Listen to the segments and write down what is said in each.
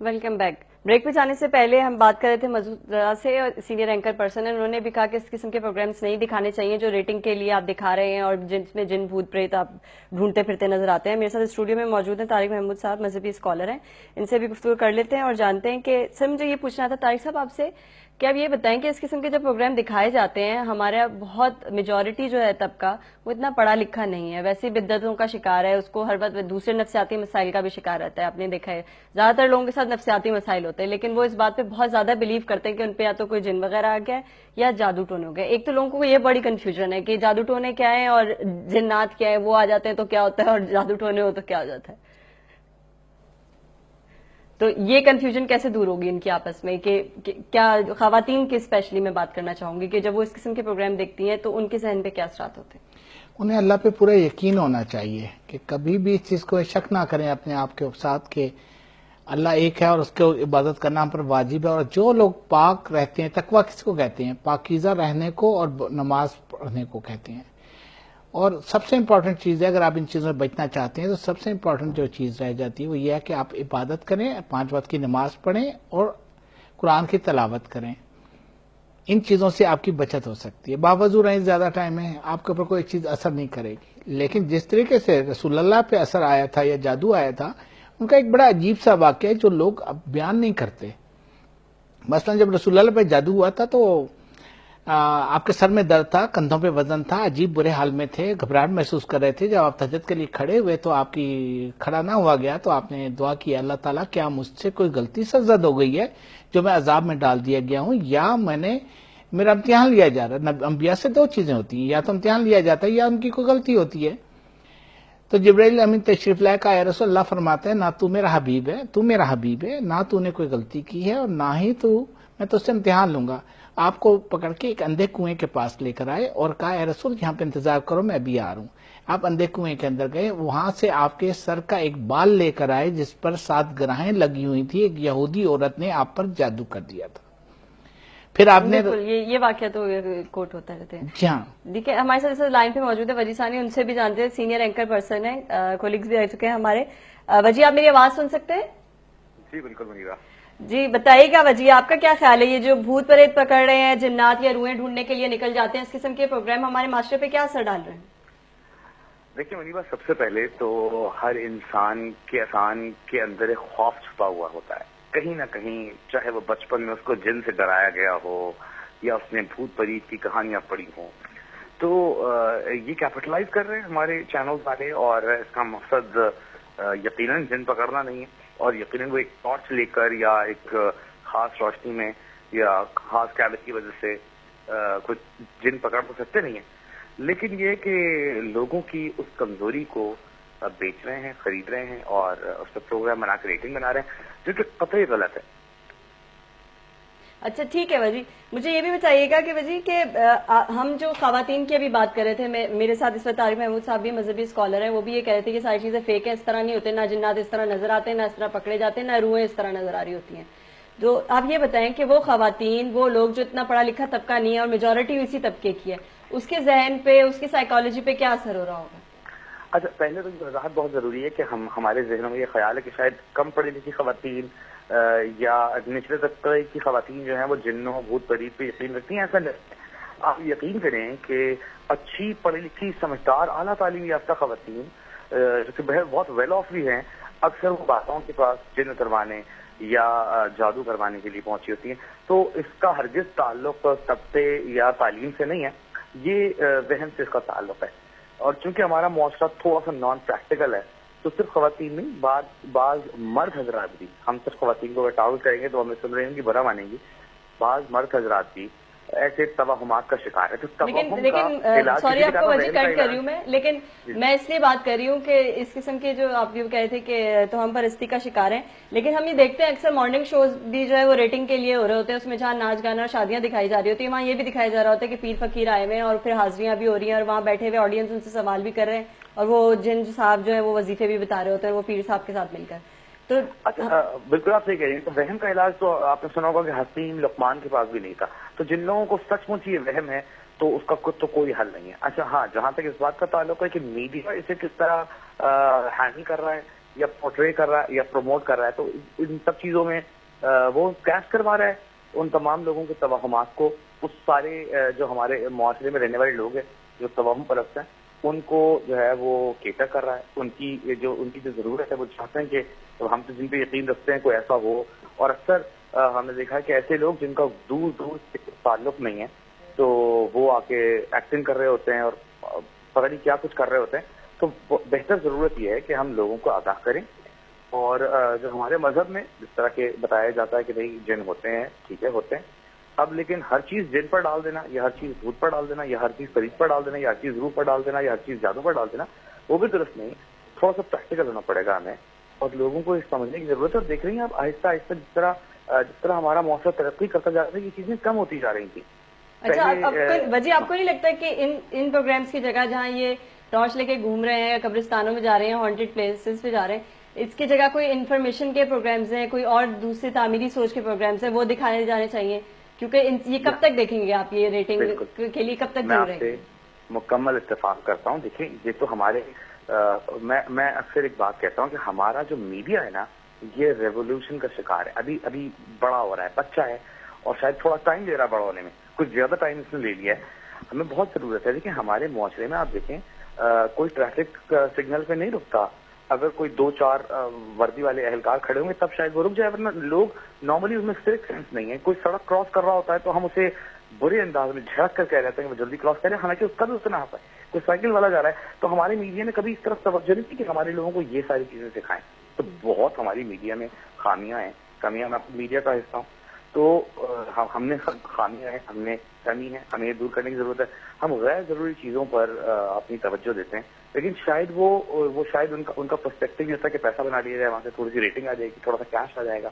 Welcome back. Break پہ جانے سے پہلے ہم بات کر رہے تھے مسعود رضا سے، سینئر اینکر پرسن ہے. انہوں نے بھی کہا کہ اس قسم کے پروگرامز نہیں دکھانے چاہیے جو ریٹنگ کے لیے آپ دکھا رہے ہیں اور جن میں جن بھوت پریت آپ ڈھونڈتے پھرتے نظر آتے ہیں. میرے ساتھ اسٹوڈیو میں موجود ہیں طارق محمود صاحب، مذہبی اسکالر ہیں. ان سے بھی گفتگو کر لیتے ہیں اور جانتے ہیں کہ سر مجھے یہ پوچھنا تھا طارق صاحب آپ سے کہ آپ یہ بتائیں کہ اس قسم کے جو پروگرام دکھائے جاتے ہیں ہمارا بہت میجورٹی جو ہے طبقہ وہ اتنا پڑھا لکھا نہیں ہے، ویسے بدعتوں کا شکار ہے، اس کو ہر وقت دوسرے نفسیاتی مسائل کا بھی شکار رہتا ہے. آپ نے دیکھا ہے زیادہ تر لوگوں کے ساتھ نفسیاتی مسائل ہوتے ہیں، لیکن وہ اس بات پہ بہت زیادہ بلیو کرتے ہیں کہ ان پہ یا تو کوئی جن وغیرہ آ گیا ہے یا جادو ٹونے ہو گئے. ایک تو لوگوں کو یہ بڑی کنفیوژن ہے کہ جادو ٹونے کیا ہے اور جنات کیا ہے، وہ آ جاتے ہیں تو کیا ہوتا ہے اور جادو ٹونے ہو تو کیا ہو جاتا ہے. تو یہ کنفیوژن کیسے دور ہوگی ان کی آپس میں کہ کیا خواتین کی اسپیشلی میں بات کرنا چاہوں گی کہ جب وہ اس قسم کے پروگرام دیکھتی ہیں تو ان کے ذہن پہ کیا اثرات ہوتے ہیں؟ انہیں اللہ پہ پورا یقین ہونا چاہیے کہ کبھی بھی اس چیز کو شک نہ کریں اپنے آپ کے ساتھ کہ اللہ ایک ہے اور اس کو عبادت کرنا ہم پر واجب ہے. اور جو لوگ پاک رہتے ہیں، تقویٰ کس کو کہتے ہیں؟ پاکیزہ رہنے کو اور نماز پڑھنے کو کہتے ہیں. اور سب سے امپورٹنٹ چیز ہے، اگر آپ ان چیزوں میں بچنا چاہتے ہیں تو سب سے امپورٹنٹ جو چیز رہ جاتی ہے وہ یہ ہے کہ آپ عبادت کریں، 5 وقت کی نماز پڑھیں اور قرآن کی تلاوت کریں. ان چیزوں سے آپ کی بچت ہو سکتی ہے. باوضو رہیں زیادہ ٹائم ہے، آپ کے اوپر کوئی چیز اثر نہیں کرے گی. لیکن جس طریقے سے رسول اللہ پہ اثر آیا تھا یا جادو آیا تھا، ان کا ایک بڑا عجیب سا واقعہ ہے جو لوگ اب بیان نہیں کرتے. مثلا جب رسول اللہ پہ جادو ہوا تھا تو آپ کے سر میں درد تھا، کندھوں پہ وزن تھا، عجیب برے حال میں تھے، گھبراہٹ محسوس کر رہے تھے. جب آپ تہجد کے لیے کھڑے ہوئے تو آپ کی کھڑا نہ ہوا گیا تو آپ نے دعا کی، اللہ تعالیٰ کیا مجھ سے کوئی غلطی سے زد ہو گئی ہے جو میں عذاب میں ڈال دیا گیا ہوں، یا میرا امتحان لیا جا رہا ہے. انبیاء سے 2 چیزیں ہوتی ہیں، یا تو امتحان لیا جاتا ہے یا ان کی کوئی غلطی ہوتی ہے. تو جبرائیل امین تشریف لائے کہا اے رسول اللہ، فرماتے ہیں نہ تو میرا حبیب ہے، نہ تو نے کوئی غلطی کی ہے اور نہ ہی میں تو اس سے امتحان لوں گا. آپ کو پکڑ کے ایک اندھے کنویں کے پاس لے کر آئے اور کہا اے رسول یہاں پہ انتظار کرو، میں ابھی آ رہا ہوں. آپ اندھے کنویں کے اندر گئے، وہاں سے آپ کے سر کا ایک بال لے کر آئے جس پر 7 گرہیں لگی ہوئی تھی. ایک یہودی عورت نے آپ پر جادو کر دیا تھا. پھر آپ نے یہ واقعہ تو کوٹ ہوتا رہتے ہیں. جی ہاں، دیکھیں ہمارے ساتھ لائن پہ موجود ہے وجی ثانی، ان سے بھی جانتے ہیں، سینئر اینکر پرسن ہیں، کولیگز بھی رہ چکے ہیں ہمارے. وجی آپ میری آواز سن سکتے ہیں؟ جی بالکل منیرا جی بتائیے گا وجی آپ کا کیا خیال ہے یہ جو بھوت پریت پکڑ رہے ہیں، جنات یا روحیں ڈھونڈنے کے لیے نکل جاتے ہیں، اس قسم کے پروگرام ہمارے معاشرے پہ کیا اثر ڈال رہے ہیں؟ دیکھیے منیرا، سب سے پہلے تو ہر انسان کے اندر ایک خوف چھپا ہوا ہوتا ہے کہیں نہ کہیں، چاہے وہ بچپن میں اس کو جن سے ڈرایا گیا ہو یا اس نے بھوت پریت کی کہانیاں پڑھی ہوں. تو یہ کیپٹلائز کر رہے ہیں ہمارے چینل والے، اور اس کا مقصد یقیناً جن پکڑنا نہیں ہے، اور یقیناً وہ ایک ٹارچ لے کر یا ایک خاص روشنی میں یا خاص قیادت کی وجہ سے کچھ جن پکڑ تو سکتے نہیں ہیں. لیکن یہ کہ لوگوں کی اس کمزوری کو بیچ رہے ہیں، خرید رہے ہیں اور اس پہ پروگرام بنا کے ریٹنگ بنا رہے ہیں، جو کہ قطعی غلط ہے. اچھا ٹھیک ہے وجی، مجھے یہ بھی بتائیے گا کہ وجی کہ ہم جو خواتین کی ابھی بات کر رہے تھے، میرے ساتھ اس وقت طارق محمود صاحب بھی مذہبی اسکالر ہیں، وہ بھی یہ کہہ رہے تھے کہ ساری چیزیں فیک ہیں، اس طرح نہیں ہوتے، نہ جنات اس طرح نظر آتے ہیں، نہ اس طرح پکڑے جاتے ہیں، نہ روحیں اس طرح نظر آ رہی ہوتی ہیں. تو آپ یہ بتائیں کہ وہ خواتین، وہ لوگ جو اتنا پڑھا لکھا طبقہ نہیں ہے اور میجورٹی اسی طبقے کی ہے، اس کے ذہن پہ، اس کی سائیکالوجی پہ کیا اثر ہو رہا ہوگا؟ اچھا، پہلے تو یہ وضاحت بہت ضروری ہے کہ ہمارے ذہنوں میں یہ خیال ہے کہ شاید کم پڑھی لکھی خواتین یا نچلے طبقے کی خواتین جو ہیں وہ جنوں بھوت پریت پہ یقین رکھتی ہیں. ایسا نہیں. آپ یقین کریں کہ اچھی پڑھی لکھی سمجھدار اعلیٰ تعلیم یافتہ خواتین جو کہ بہت ویل آف بھی ہیں، اکثر وہ باتوں کے پاس جن کروانے یا جادو کروانے کے لیے پہنچی ہوتی ہیں. تو اس کا ہرگز تعلق طبقے یا تعلیم سے نہیں ہے، یہ ذہن سے اس کا تعلق ہے. اور چونکہ ہمارا معاشرہ تھوڑا سا نان پریکٹیکل ہے تو صرف خواتین نہیں، بعض مرد حضرات بھی، ہم صرف خواتین کو ٹاول کریں گے تو ہمیں سن رہے ہیں کہ برا مانیں گی، بعض مرد حضرات بھی ایسے توہمات کا شکار ہے. تو لیکن سوری آپ کو وجہ کٹ کر رہی ہوں میں، لیکن میں اس لیے بات کر رہی ہوں کہ اس قسم کے جو آپ یہ کہے تھے کہ توہم پرستی کا شکار ہیں، لیکن ہم یہ دیکھتے ہیں اکثر مارننگ شوز بھی جو ہے وہ ریٹنگ کے لیے ہو رہے ہوتے ہیں، اس میں جہاں ناچ گانا اور شادیاں دکھائی جا رہی ہوتی ہیں، وہاں یہ بھی دکھایا جا رہا ہوتا ہے کہ پیر فقیر آئے ہوئے ہیں اور پھر حاضریاں بھی ہو رہی ہیں اور وہاں بیٹھے ہوئے آڈینس ان سے سوال بھی کر رہے ہیں اور وہ جن صاحب جو ہے وہ وظیفے بھی بتا رہے ہوتے ہیں وہ پیر صاحب کے ساتھ مل کر. تو بالکل آپ صحیح کہہ رہی ہیں. تو وہم کا علاج تو آپ نے سنا ہوگا کہ حکیم لقمان کے پاس بھی نہیں تھا. تو جن لوگوں کو سچ مچ یہ وہم ہے تو اس کا تو کوئی حل نہیں ہے. اچھا ہاں، جہاں تک اس بات کا تعلق ہے کہ میڈیا اسے کس طرح ہینڈل کر رہا ہے یا پورٹرے کر رہا ہے یا پروموٹ کر رہا ہے، تو ان سب چیزوں میں وہ کیش کروا رہا ہے ان تمام لوگوں کے توہمات کو. اس سارے جو ہمارے معاشرے میں رہنے والے لوگ ہیں جو توہم پرست ہیں ان کو جو ہے وہ کیٹر کر رہا ہے. ان کی جو ضرورت ہے وہ چاہتے ہیں کہ ہم تو جن پہ یقین رکھتے ہیں کوئی ایسا ہو. اور اکثر ہم نے دیکھا ہے کہ ایسے لوگ جن کا دور دور سے تعلق نہیں ہے تو وہ آ کے ایکٹنگ کر رہے ہوتے ہیں اور پتہ نہیں کیا کچھ کر رہے ہوتے ہیں. تو بہتر ضرورت یہ ہے کہ ہم لوگوں کو آگاہ کریں. اور جو ہمارے مذہب میں جس طرح کے بتایا جاتا ہے کہ بھائی جن ہوتے ہیں ٹھیک ہے ہوتے ہیں، اب لیکن ہر چیز جن پر ڈال دینا یا ہر چیز بھوت پر ڈال دینا یا ہر چیز فرید پر ڈال دینا یا ہر چیز روح پر ڈال دینا یا ہر چیز جادو پر ڈال دینا وہ بھی درست نہیں. تھوڑا سا پریکٹیکل ہونا پڑے گا ہمیں اور لوگوں کو اس سمجھنے کی ضرورت ہے. اور دیکھ رہی ہیں آپ آہستہ آہستہ جس طرح ہمارا معاشرہ ترقی کرتا جا رہا ہے یہ چیزیں کم ہوتی جا رہی تھیں. اچھا وجہ آپ کو نہیں لگتا کہ ان پروگرامز کی جگہ جہاں یہ ٹارچ لے کے گھوم رہے ہیں یا قبرستانوں میں جا رہے ہیں ہانٹڈ پلیسز پہ جا رہے ہیں اس کی جگہ کوئی انفارمیشن کے پروگرامز ہیں کوئی اور دوسری تعمیری سوچ کے پروگرامز ہیں وہ دکھائے جانے چاہیے کیونکہ یہ کب تک دیکھیں گے آپ یہ ریٹنگ کے لیے کب تک میں آپ سے مکمل اتفاق کرتا ہوں. دیکھیں یہ تو ہمارے میں اکثر ایک بات کہتا ہوں کہ ہمارا جو میڈیا ہے نا یہ ریولیوشن کا شکار ہے. ابھی بڑا ہو رہا ہے بچہ ہے اور شاید تھوڑا ٹائم لے رہا ہے بڑا ہونے میں کچھ زیادہ ٹائم اس نے لے لیا ہے. ہمیں بہت ضرورت ہے. دیکھیں ہمارے معاشرے میں آپ دیکھیں کوئی ٹریفک سگنل پہ نہیں رکتا. اگر کوئی 2-4 وردی والے اہلکار کھڑے ہوں گے تب شاید وہ رک جائے ورنہ لوگ نارملی اس میں سوک سینس نہیں ہے. کوئی سڑک کراس کر رہا ہوتا ہے تو ہم اسے برے انداز میں جھڑک کر کہہ رہتے ہیں کہ وہ جلدی کراس کرے حالانکہ اس کا بھی اتنا حق ہے. کوئی سائیکل والا جا رہا ہے تو ہمارے میڈیا نے کبھی اس طرف توجہ نہیں کی کہ ہمارے لوگوں کو یہ ساری چیزیں سکھائیں. تو بہت ہماری میڈیا میں خامیاں ہیں کمیاں. میں میڈیا کا حصہ ہوں تو ہم نے خامیاں ہیں ہم نے کمی ہے ہمیں یہ دور کرنے کی ضرورت ہے. ہم غیر ضروری چیزوں پر اپنی توجہ دیتے ہیں لیکن شاید وہ شاید ان کا پرسپیکٹو یہ ہوتا ہے کہ پیسہ بنا لیا جائے وہاں سے تھوڑی سی ریٹنگ آ جائے گی تھوڑا سا کیش آ جائے گا.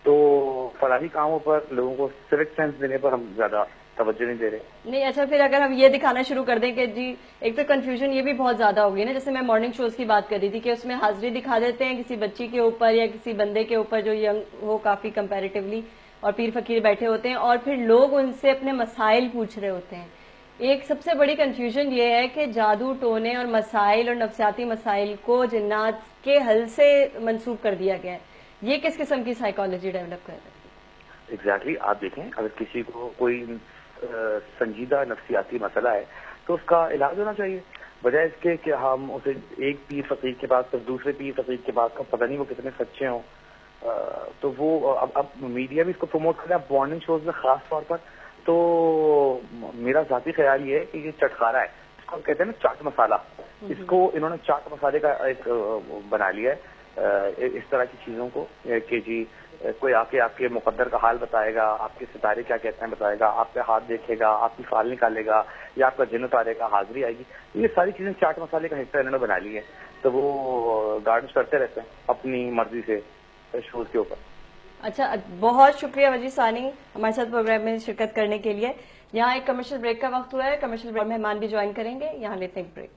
تو فلاحی کاموں پر لوگوں کو سوک سینس دینے پر ہم زیادہ توجہ نہیں دے رہے. نہیں اچھا پھر اگر ہم یہ دکھانا شروع کر دیں کہ جی ایک تو کنفیوژن یہ بھی بہت زیادہ ہوگی نا جیسے میں مارننگ شوز کی بات کر رہی تھی کہ اس میں حاضری دکھا دیتے ہیں کسی بچی کے اوپر یا کسی بندے کے اوپر جو ینگ ہو کافی کمپیریٹیولی اور پیر فقیر بیٹھے ہوتے ہیں اور پھر لوگ ان سے اپنے مسائل پوچھ رہے ہوتے ہیں. ایک سب سے بڑی کنفیوژن یہ ہے کہ جادو ٹونے اور مسائل اور نفسیاتی مسائل کو جنات کے حل سے منسوب کر دیا گیا ہے. یہ کس قسم کی سائیکالوجی ڈیولپ کر رہی ہے؟ ایگزیکٹلی آپ دیکھیں اگر کسی کو کوئی سنجیدہ نفسیاتی مسئلہ ہے تو اس کا علاج ہونا چاہیے بجائے اس کے کہ ہم اسے ایک پیر فقیر کے بعد پھر دوسرے پیر فقیر کے بعد کا پتہ نہیں وہ کتنے سچے ہوں. تو وہ اب میڈیا بھی اس کو پروموٹ کر رہا ہے مارننگ شوز میں خاص طور پر. تو میرا ذاتی خیال یہ ہے کہ یہ چٹخارا ہے اس کو کہتے ہیں نا چاٹ مسالہ. اس کو انہوں نے چاٹ مسالے کا ایک بنا لیا ہے اس طرح کی چیزوں کو کہ جی کوئی آ کے آپ کے مقدر کا حال بتائے گا آپ کے ستارے کیا کہتے ہیں بتائے گا آپ کے ہاتھ دیکھے گا آپ کی فال نکالے گا یا آپ کا جن اتارے گا حاضری آئے گی. یہ ساری چیزیں چاٹ مسالے کا حصہ انہوں نے بنا لی ہے. تو وہ گارڈنس کرتے رہتے ہیں اپنی مرضی سے شوز کے اوپر. اچھا بہت شکریہ وجی ثانی ہمارے ساتھ پروگرام میں شرکت کرنے کے لیے. یہاں ایک کمرشل بریک کا وقت ہوا ہے. کمرشل بریک مہمان بھی جوائن کریں گے. یہاں لیتے ہیں ایک بریک.